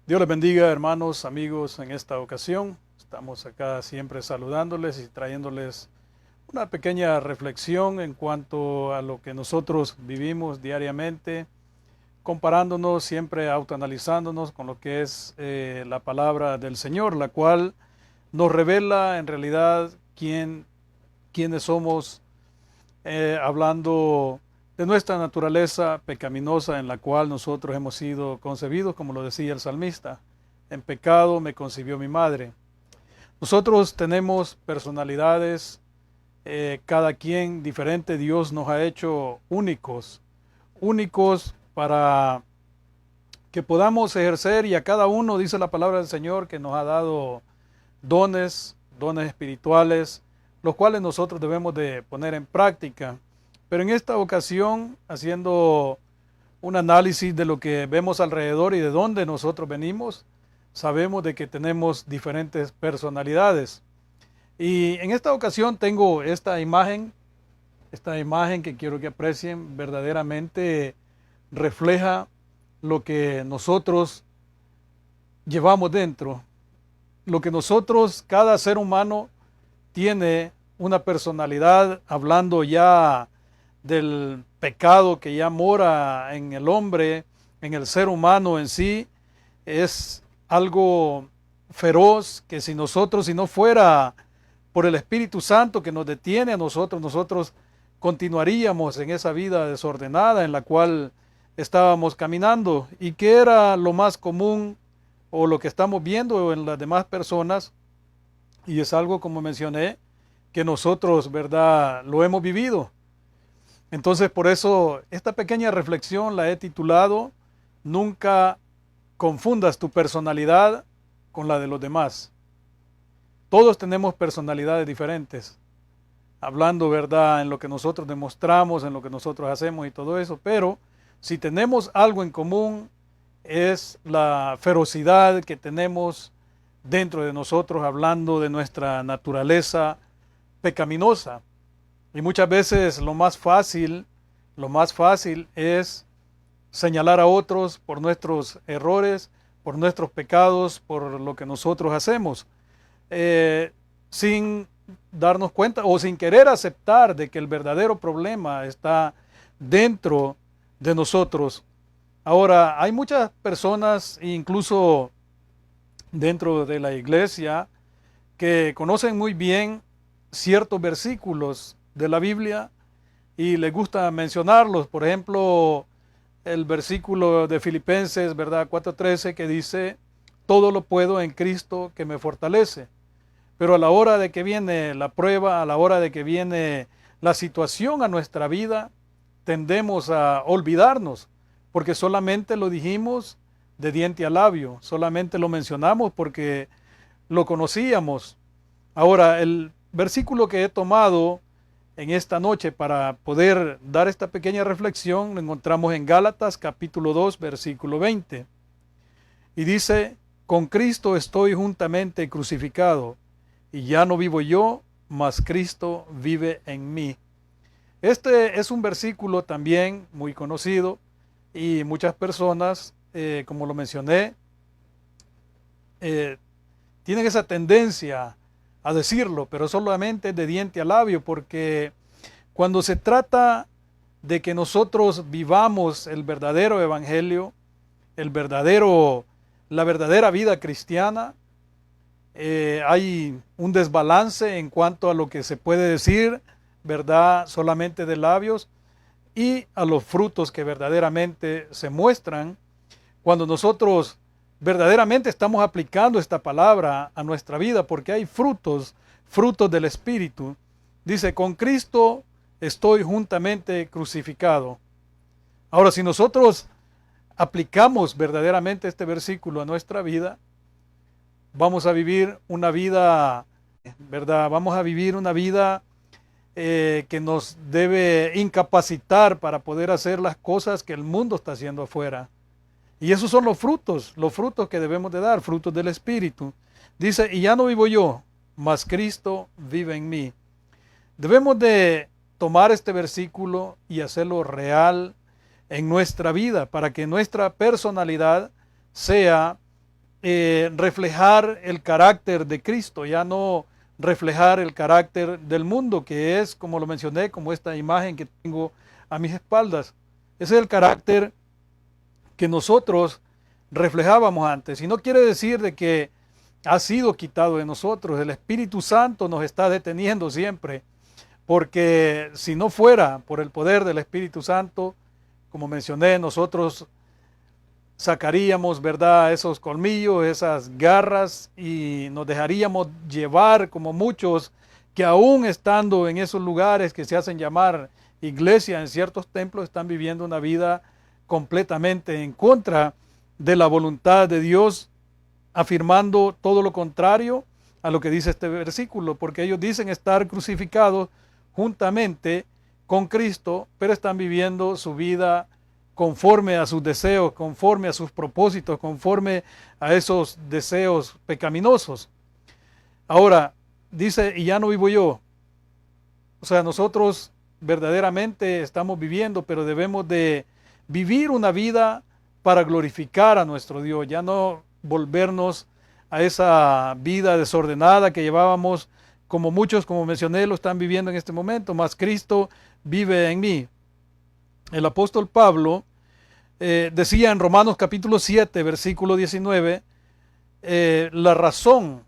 Dios les bendiga, hermanos, amigos, en esta ocasión. Estamos acá siempre saludándoles y trayéndoles una pequeña reflexión en cuanto a lo que nosotros vivimos diariamente, comparándonos, siempre autoanalizándonos con lo que es la palabra del Señor, la cual nos revela en realidad quiénes somos, hablando de nuestra naturaleza pecaminosa en la cual nosotros hemos sido concebidos, como lo decía el salmista. En pecado me concibió mi madre. Nosotros tenemos personalidades, cada quien diferente. Dios nos ha hecho únicos, únicos para que podamos ejercer, y a cada uno dice la palabra del Señor que nos ha dado dones espirituales, los cuales nosotros debemos de poner en práctica. Pero en esta ocasión, haciendo un análisis de lo que vemos alrededor y de dónde nosotros venimos, sabemos de que tenemos diferentes personalidades. Y en esta ocasión tengo esta imagen que quiero que aprecien, verdaderamente refleja lo que nosotros llevamos dentro, lo que nosotros, cada ser humano tiene una personalidad, hablando ya del pecado que ya mora en el hombre, en el ser humano en sí. Es algo feroz que si no fuera por el Espíritu Santo que nos detiene a nosotros continuaríamos en esa vida desordenada en la cual estábamos caminando, y que era lo más común o lo que estamos viendo en las demás personas. Y es algo, como mencioné, que nosotros, ¿verdad?, lo hemos vivido. Entonces, por eso, esta pequeña reflexión la he titulado Nunca confundas tu personalidad con la de los demás. Todos tenemos personalidades diferentes, hablando, ¿verdad?, en lo que nosotros demostramos, en lo que nosotros hacemos y todo eso, pero si tenemos algo en común, es la ferocidad que tenemos dentro de nosotros, hablando de nuestra naturaleza pecaminosa. Y muchas veces lo más fácil es señalar a otros por nuestros errores, por nuestros pecados, por lo que nosotros hacemos, sin darnos cuenta o sin querer aceptar de que el verdadero problema está dentro de nosotros. Ahora, hay muchas personas, incluso dentro de la iglesia, que conocen muy bien ciertos versículos de la Biblia y les gusta mencionarlos. Por ejemplo, el versículo de Filipenses, ¿verdad?, 4:13, que dice, todo lo puedo en Cristo que me fortalece. Pero a la hora de que viene la prueba, a la hora de que viene la situación a nuestra vida, tendemos a olvidarnos, porque solamente lo dijimos de diente a labio, solamente lo mencionamos porque lo conocíamos. Ahora, el versículo que he tomado en esta noche para poder dar esta pequeña reflexión lo encontramos en Gálatas capítulo 2, versículo 20. Y dice, con Cristo estoy juntamente crucificado, y ya no vivo yo, mas Cristo vive en mí. Este es un versículo también muy conocido, y muchas personas, como lo mencioné, eh, tienen esa tendencia a decirlo, pero solamente de diente a labio, porque cuando se trata de que nosotros vivamos el verdadero evangelio, la verdadera vida cristiana, hay un desbalance en cuanto a lo que se puede decir, ¿verdad?, solamente de labios, y a los frutos que verdaderamente se muestran cuando nosotros verdaderamente estamos aplicando esta palabra a nuestra vida, porque hay frutos del Espíritu. Dice, con Cristo estoy juntamente crucificado. Ahora, si nosotros aplicamos verdaderamente este versículo a nuestra vida, vamos a vivir una vida, ¿verdad? Vamos a vivir una vida que nos debe incapacitar para poder hacer las cosas que el mundo está haciendo afuera. Y esos son los frutos que debemos de dar, frutos del Espíritu. Dice, y ya no vivo yo, mas Cristo vive en mí. Debemos de tomar este versículo y hacerlo real en nuestra vida para que nuestra personalidad sea reflejar el carácter de Cristo, ya no reflejar el carácter del mundo, que es, como lo mencioné, como esta imagen que tengo a mis espaldas. Ese es el carácter que nosotros reflejábamos antes. Y no quiere decir de que ha sido quitado de nosotros. El Espíritu Santo nos está deteniendo siempre, porque si no fuera por el poder del Espíritu Santo, como mencioné, nosotros sacaríamos, ¿verdad?, esos colmillos, esas garras, y nos dejaríamos llevar como muchos que aún estando en esos lugares que se hacen llamar iglesia en ciertos templos, están viviendo una vida completamente en contra de la voluntad de Dios, afirmando todo lo contrario a lo que dice este versículo, porque ellos dicen estar crucificados juntamente con Cristo, pero están viviendo su vida conforme a sus deseos, conforme a sus propósitos, conforme a esos deseos pecaminosos. Ahora, dice, y ya no vivo yo. O sea, nosotros verdaderamente estamos viviendo, pero debemos de vivir una vida para glorificar a nuestro Dios, ya no volvernos a esa vida desordenada que llevábamos, como muchos, como mencioné, lo están viviendo en este momento, mas Cristo vive en mí. El apóstol Pablo decía en Romanos capítulo 7, versículo 19, la razón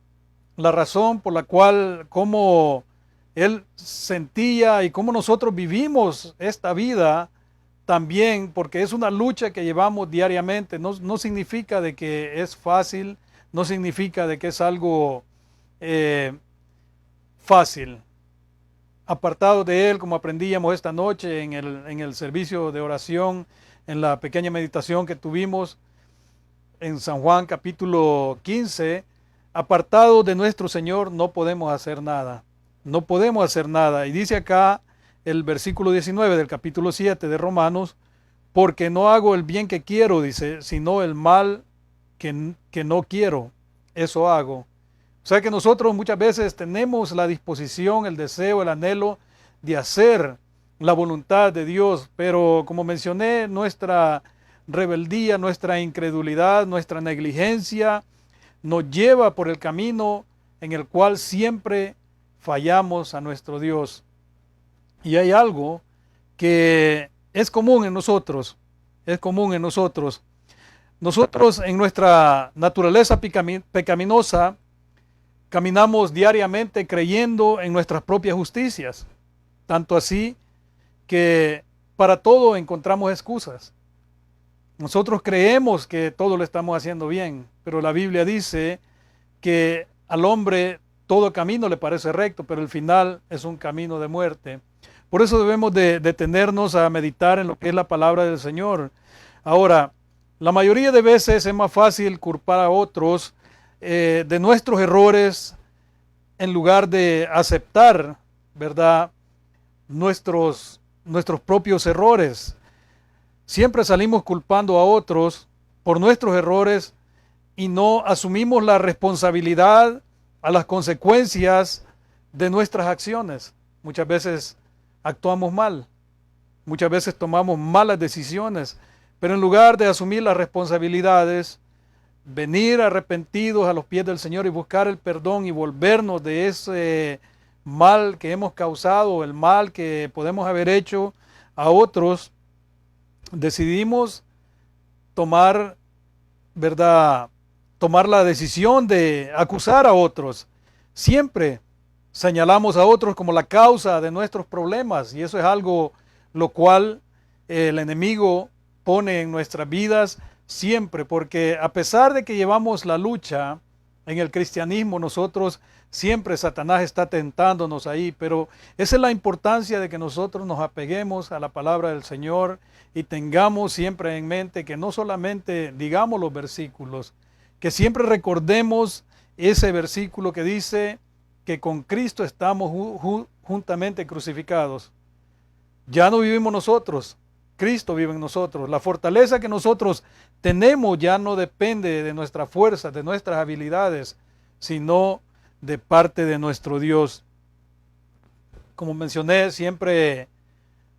por la cual, cómo él sentía y cómo nosotros vivimos esta vida también, porque es una lucha que llevamos diariamente. No significa de que es fácil, no significa de que es algo fácil. Apartado de Él, como aprendíamos esta noche en el servicio de oración, en la pequeña meditación que tuvimos en San Juan capítulo 15, apartado de nuestro Señor no podemos hacer nada. No podemos hacer nada. Y dice acá el versículo 19 del capítulo 7 de Romanos, porque no hago el bien que quiero, dice, sino el mal que no quiero, eso hago. O sea que nosotros muchas veces tenemos la disposición, el deseo, el anhelo de hacer la voluntad de Dios, pero como mencioné, nuestra rebeldía, nuestra incredulidad, nuestra negligencia nos lleva por el camino en el cual siempre fallamos a nuestro Dios. Y hay algo que es común en nosotros, Nosotros en nuestra naturaleza pecaminosa caminamos diariamente creyendo en nuestras propias justicias, tanto así que para todo encontramos excusas. Nosotros creemos que todo lo estamos haciendo bien, pero la Biblia dice que al hombre todo camino le parece recto, pero el final es un camino de muerte. Por eso debemos de detenernos a meditar en lo que es la palabra del Señor. Ahora, la mayoría de veces es más fácil culpar a otros de nuestros errores en lugar de aceptar, ¿verdad?, nuestros propios errores. Siempre salimos culpando a otros por nuestros errores y no asumimos la responsabilidad a las consecuencias de nuestras acciones. Muchas veces actuamos mal, muchas veces tomamos malas decisiones, pero en lugar de asumir las responsabilidades, venir arrepentidos a los pies del Señor y buscar el perdón y volvernos de ese mal que hemos causado, el mal que podemos haber hecho a otros, decidimos tomar, ¿verdad?, tomar la decisión de acusar a otros. Siempre señalamos a otros como la causa de nuestros problemas, y eso es algo lo cual el enemigo pone en nuestras vidas siempre, porque a pesar de que llevamos la lucha en el cristianismo, nosotros siempre Satanás está tentándonos ahí, pero esa es la importancia de que nosotros nos apeguemos a la palabra del Señor y tengamos siempre en mente que no solamente digamos los versículos, que siempre recordemos ese versículo que dice que con Cristo estamos juntamente crucificados. Ya no vivimos nosotros, Cristo vive en nosotros. La fortaleza que nosotros tenemos ya no depende de nuestra fuerza, de nuestras habilidades, sino de parte de nuestro Dios. Como mencioné, siempre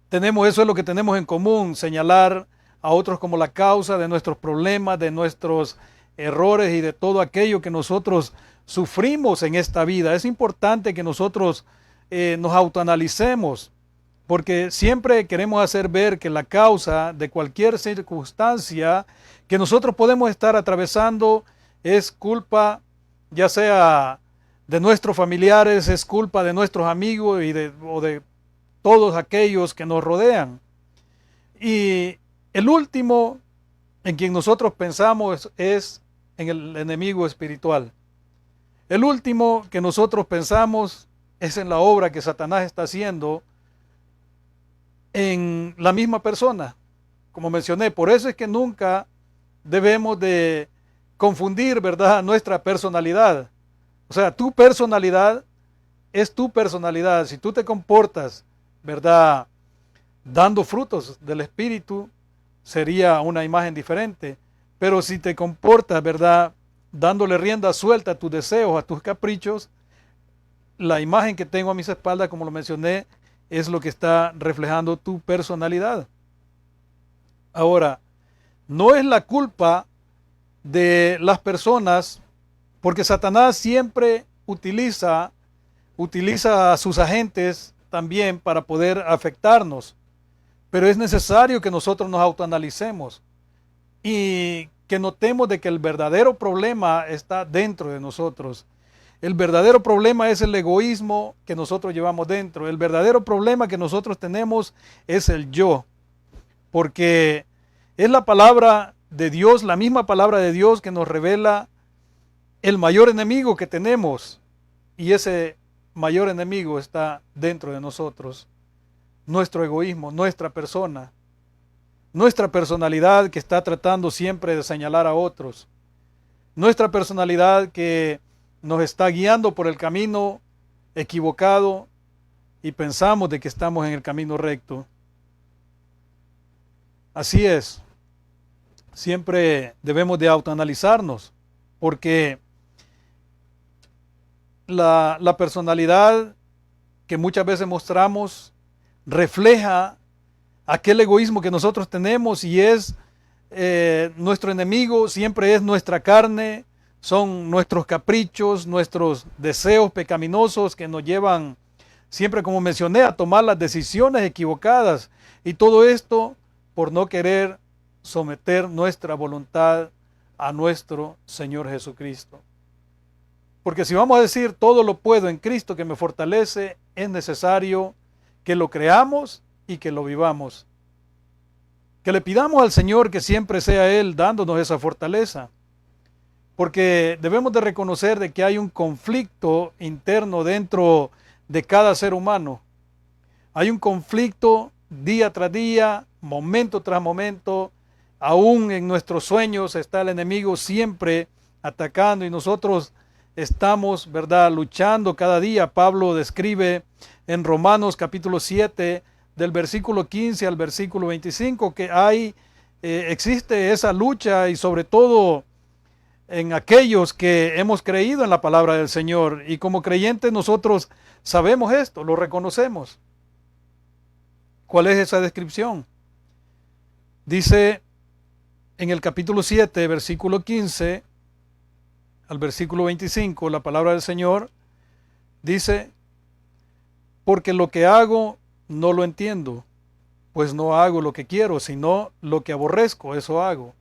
tenemos, eso es lo que tenemos en común, señalar a otros como la causa de nuestros problemas, de nuestros errores y de todo aquello que nosotros sufrimos en esta vida. Es importante que nosotros nos autoanalicemos, porque siempre queremos hacer ver que la causa de cualquier circunstancia que nosotros podemos estar atravesando es culpa, ya sea de nuestros familiares, es culpa de nuestros amigos o de todos aquellos que nos rodean. Y el último en quien nosotros pensamos es en el enemigo espiritual. El último que nosotros pensamos es en la obra que Satanás está haciendo en la misma persona. Como mencioné, por eso es que nunca debemos de confundir, ¿verdad?, nuestra personalidad. O sea, tu personalidad es tu personalidad. Si tú te comportas, ¿verdad?, dando frutos del Espíritu, sería una imagen diferente. Pero si te comportas, ¿verdad?, dándole rienda suelta a tus deseos, a tus caprichos, la imagen que tengo a mis espaldas, como lo mencioné, es lo que está reflejando tu personalidad. Ahora, no es la culpa de las personas, porque Satanás siempre utiliza a sus agentes también para poder afectarnos. Pero es necesario que nosotros nos autoanalicemos y que notemos de que el verdadero problema está dentro de nosotros. El verdadero problema es el egoísmo que nosotros llevamos dentro. El verdadero problema que nosotros tenemos es el yo. Porque es la palabra de Dios, la misma palabra de Dios, que nos revela el mayor enemigo que tenemos. Y ese mayor enemigo está dentro de nosotros. Nuestro egoísmo, nuestra persona, nuestra personalidad que está tratando siempre de señalar a otros. Nuestra personalidad que nos está guiando por el camino equivocado y pensamos de que estamos en el camino recto. Así es. Siempre debemos de autoanalizarnos, porque la personalidad que muchas veces mostramos refleja aquel egoísmo que nosotros tenemos, y es nuestro enemigo siempre es nuestra carne, son nuestros caprichos, nuestros deseos pecaminosos que nos llevan siempre, como mencioné, a tomar las decisiones equivocadas, y todo esto por no querer someter nuestra voluntad a nuestro Señor Jesucristo. Porque si vamos a decir todo lo puedo en Cristo que me fortalece, es necesario que lo creamos y que lo vivamos. Que le pidamos al Señor que siempre sea Él dándonos esa fortaleza. Porque debemos de reconocer de que hay un conflicto interno dentro de cada ser humano. Hay un conflicto día tras día, momento tras momento. Aún en nuestros sueños está el enemigo siempre atacando, y nosotros estamos, ¿verdad?, luchando cada día. Pablo describe en Romanos capítulo 7, del versículo 15 al versículo 25, que existe esa lucha, y sobre todo en aquellos que hemos creído en la palabra del Señor, y como creyentes nosotros sabemos esto, lo reconocemos. ¿Cuál es esa descripción? Dice en el capítulo 7, versículo 15 al versículo 25, la palabra del Señor dice: porque lo que hago no lo entiendo, pues no hago lo que quiero, sino lo que aborrezco, eso hago.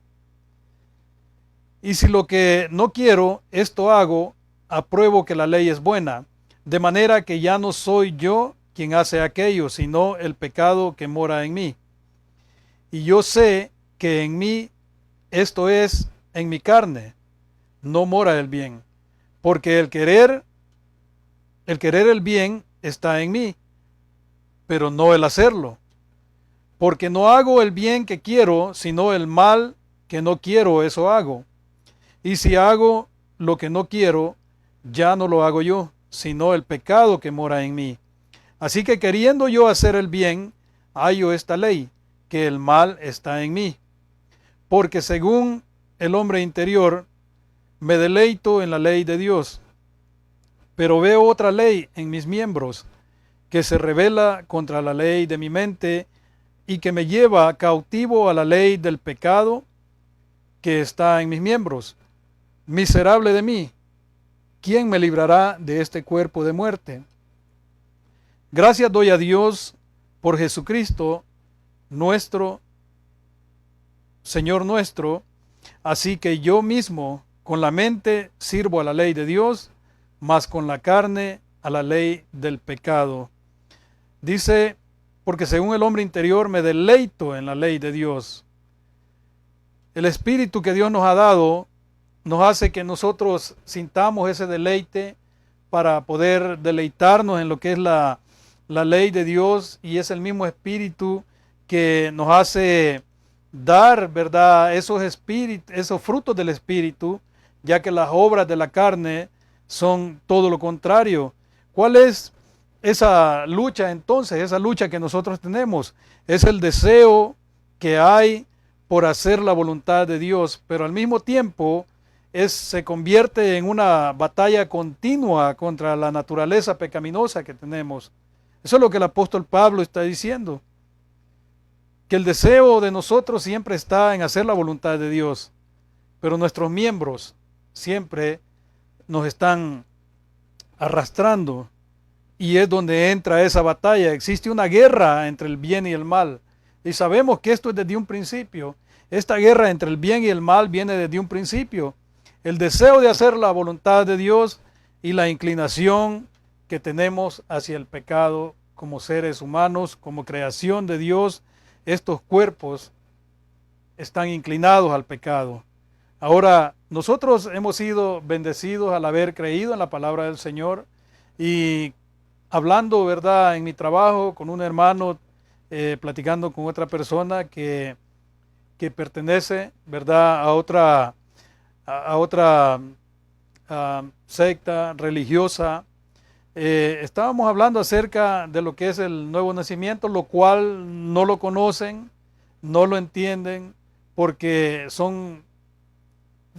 Y si lo que no quiero, esto hago, apruebo que la ley es buena, de manera que ya no soy yo quien hace aquello, sino el pecado que mora en mí. Y yo sé que en mí, esto es, en mi carne, no mora el bien, porque el querer el bien está en mí, pero no el hacerlo. Porque no hago el bien que quiero, sino el mal que no quiero, eso hago. Y si hago lo que no quiero, ya no lo hago yo, sino el pecado que mora en mí. Así que queriendo yo hacer el bien, hallo esta ley, que el mal está en mí. Porque según el hombre interior, me deleito en la ley de Dios, pero veo otra ley en mis miembros, que se rebela contra la ley de mi mente y que me lleva cautivo a la ley del pecado que está en mis miembros. Miserable de mí, ¿quién me librará de este cuerpo de muerte? Gracias doy a Dios por Jesucristo, nuestro Señor nuestro, así que yo mismo con la mente sirvo a la ley de Dios, mas con la carne a la ley del pecado. Dice, porque según el hombre interior me deleito en la ley de Dios. El Espíritu que Dios nos ha dado nos hace que nosotros sintamos ese deleite para poder deleitarnos en lo que es la ley de Dios, y es el mismo Espíritu que nos hace dar, ¿verdad?, esos frutos del Espíritu, ya que las obras de la carne son todo lo contrario. ¿Cuál es esa lucha entonces? Esa lucha que nosotros tenemos es el deseo que hay por hacer la voluntad de Dios, pero al mismo tiempo se convierte en una batalla continua contra la naturaleza pecaminosa que tenemos. Eso es lo que el apóstol Pablo está diciendo, que el deseo de nosotros siempre está en hacer la voluntad de Dios, pero nuestros miembros siempre nos están arrastrando, y es donde entra esa batalla. Existe una guerra entre el bien y el mal, y sabemos que esto es desde un principio. Esta guerra entre el bien y el mal viene desde un principio. El deseo de hacer la voluntad de Dios y la inclinación que tenemos hacia el pecado como seres humanos, como creación de Dios. Estos cuerpos están inclinados al pecado. Ahora, nosotros hemos sido bendecidos al haber creído en la palabra del Señor, y hablando, ¿verdad?, en mi trabajo con un hermano, platicando con otra persona que pertenece, ¿verdad?, a otra secta religiosa. Estábamos hablando acerca de lo que es el nuevo nacimiento, lo cual no lo conocen, no lo entienden, porque son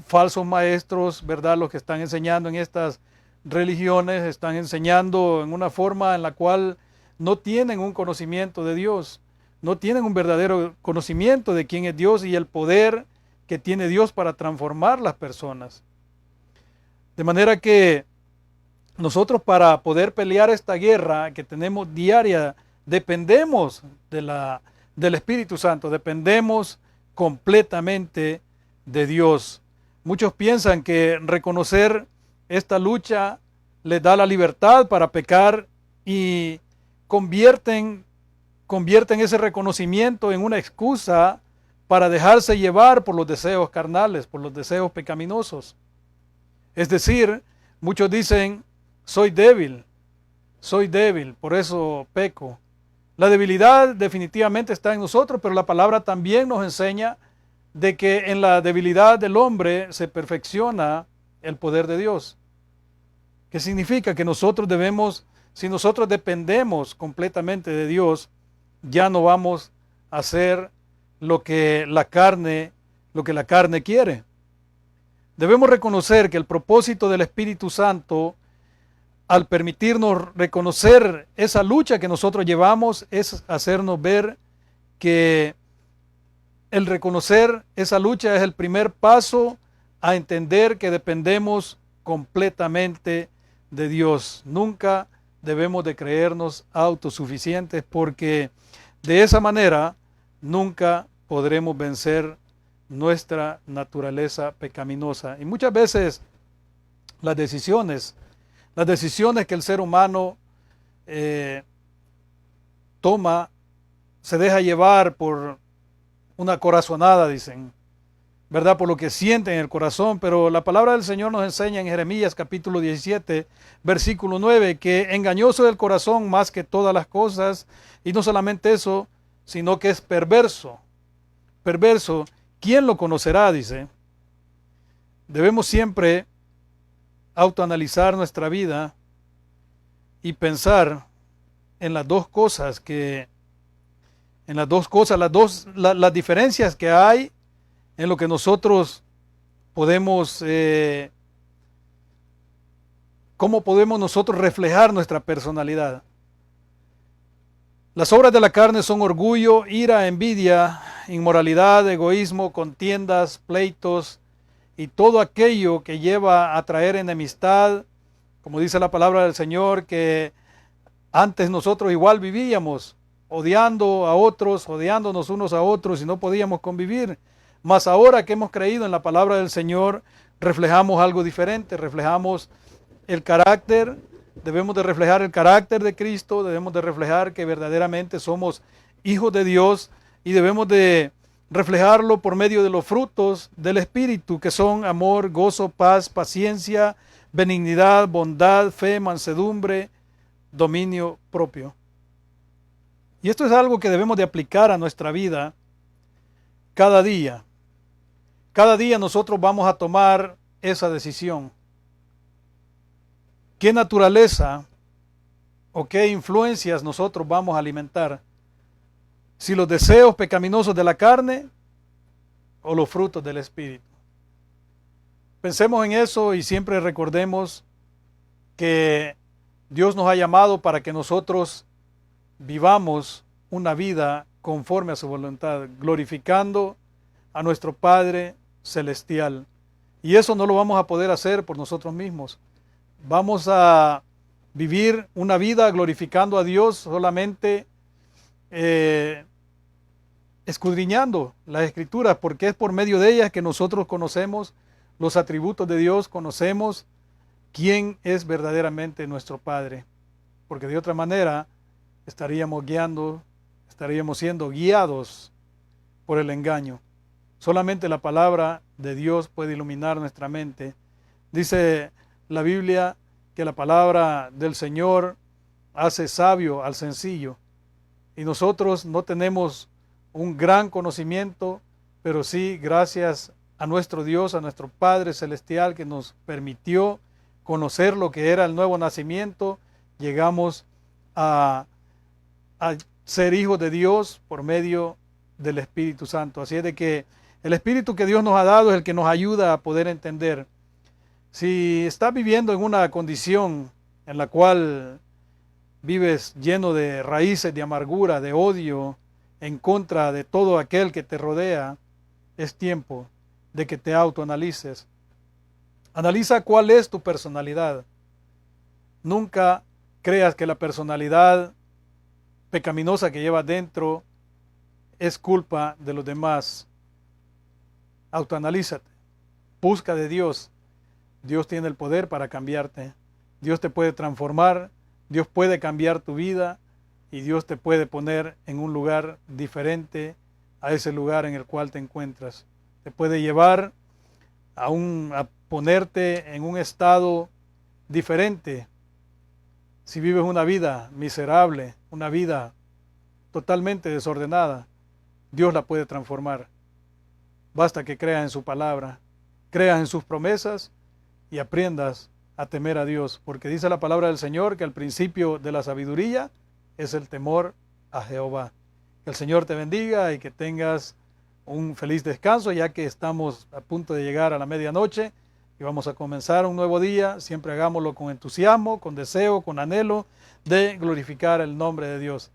falsos maestros, ¿verdad? Los que están enseñando en estas religiones están enseñando en una forma en la cual no tienen un conocimiento de Dios, no tienen un verdadero conocimiento de quién es Dios y el poder que tiene Dios para transformar las personas. De manera que nosotros, para poder pelear esta guerra que tenemos diaria, dependemos del Espíritu Santo, dependemos completamente de Dios. Muchos piensan que reconocer esta lucha les da la libertad para pecar, y convierten ese reconocimiento en una excusa para dejarse llevar por los deseos carnales, por los deseos pecaminosos. Es decir, muchos dicen, soy débil, por eso peco. La debilidad definitivamente está en nosotros, pero la palabra también nos enseña de que en la debilidad del hombre se perfecciona el poder de Dios. ¿Qué significa? Que nosotros debemos, si nosotros dependemos completamente de Dios, ya no vamos a hacer lo que la carne quiere. Debemos reconocer que el propósito del Espíritu Santo, al permitirnos reconocer esa lucha que nosotros llevamos, es hacernos ver que el reconocer esa lucha es el primer paso a entender que dependemos completamente de Dios. Nunca debemos de creernos autosuficientes, porque de esa manera nunca podremos vencer nuestra naturaleza pecaminosa. Y muchas veces las decisiones que el ser humano toma, se deja llevar por una corazonada, dicen, ¿verdad?, por lo que siente en el corazón. Pero la palabra del Señor nos enseña en Jeremías capítulo 17, versículo 9, que engañoso es el corazón más que todas las cosas, y no solamente eso, sino que es perverso. Perverso, ¿quién lo conocerá?, dice. Debemos siempre autoanalizar nuestra vida y pensar en las diferencias que hay en lo que nosotros podemos, cómo podemos nosotros reflejar nuestra personalidad. Las obras de la carne son orgullo, ira, envidia, inmoralidad, egoísmo, contiendas, pleitos, y todo aquello que lleva a traer enemistad, como dice la palabra del Señor, que antes nosotros igual vivíamos, odiando a otros, odiándonos unos a otros y no podíamos convivir. Mas ahora que hemos creído en la palabra del Señor, reflejamos algo diferente, reflejamos el carácter, debemos de reflejar el carácter de Cristo, debemos de reflejar que verdaderamente somos hijos de Dios y debemos de reflejarlo por medio de los frutos del Espíritu, que son amor, gozo, paz, paciencia, benignidad, bondad, fe, mansedumbre, dominio propio. Y esto es algo que debemos de aplicar a nuestra vida cada día. Cada día nosotros vamos a tomar esa decisión. ¿Qué naturaleza o qué influencias nosotros vamos a alimentar? Si los deseos pecaminosos de la carne o los frutos del Espíritu. Pensemos en eso y siempre recordemos que Dios nos ha llamado para que nosotros vivamos una vida conforme a su voluntad, glorificando a nuestro Padre Celestial. Y eso no lo vamos a poder hacer por nosotros mismos. Vamos a vivir una vida glorificando a Dios solamente escudriñando las Escrituras, porque es por medio de ellas que nosotros conocemos los atributos de Dios, conocemos quién es verdaderamente nuestro Padre, porque de otra manera estaríamos siendo guiados por el engaño. Solamente la palabra de Dios puede iluminar nuestra mente. Dice la Biblia que la palabra del Señor hace sabio al sencillo, y nosotros no tenemos un gran conocimiento, pero sí gracias a nuestro Dios, a nuestro Padre Celestial, que nos permitió conocer lo que era el nuevo nacimiento, llegamos a ser hijos de Dios por medio del Espíritu Santo. Así es de que el Espíritu que Dios nos ha dado es el que nos ayuda a poder entender. Si estás viviendo en una condición en la cual vives lleno de raíces de amargura, de odio, en contra de todo aquel que te rodea, es tiempo de que te autoanalices. Analiza cuál es tu personalidad. Nunca creas que la personalidad pecaminosa que llevas dentro es culpa de los demás. Autoanalízate. Busca de Dios. Dios tiene el poder para cambiarte. Dios te puede transformar. Dios puede cambiar tu vida. Y Dios te puede poner en un lugar diferente a ese lugar en el cual te encuentras. Te puede llevar a ponerte en un estado diferente. Si vives una vida miserable, una vida totalmente desordenada, Dios la puede transformar. Basta que creas en su palabra, creas en sus promesas y aprendas a temer a Dios, porque dice la palabra del Señor que al principio de la sabiduría es el temor a Jehová. Que el Señor te bendiga y que tengas un feliz descanso, ya que estamos a punto de llegar a la medianoche y vamos a comenzar un nuevo día. Siempre hagámoslo con entusiasmo, con deseo, con anhelo de glorificar el nombre de Dios.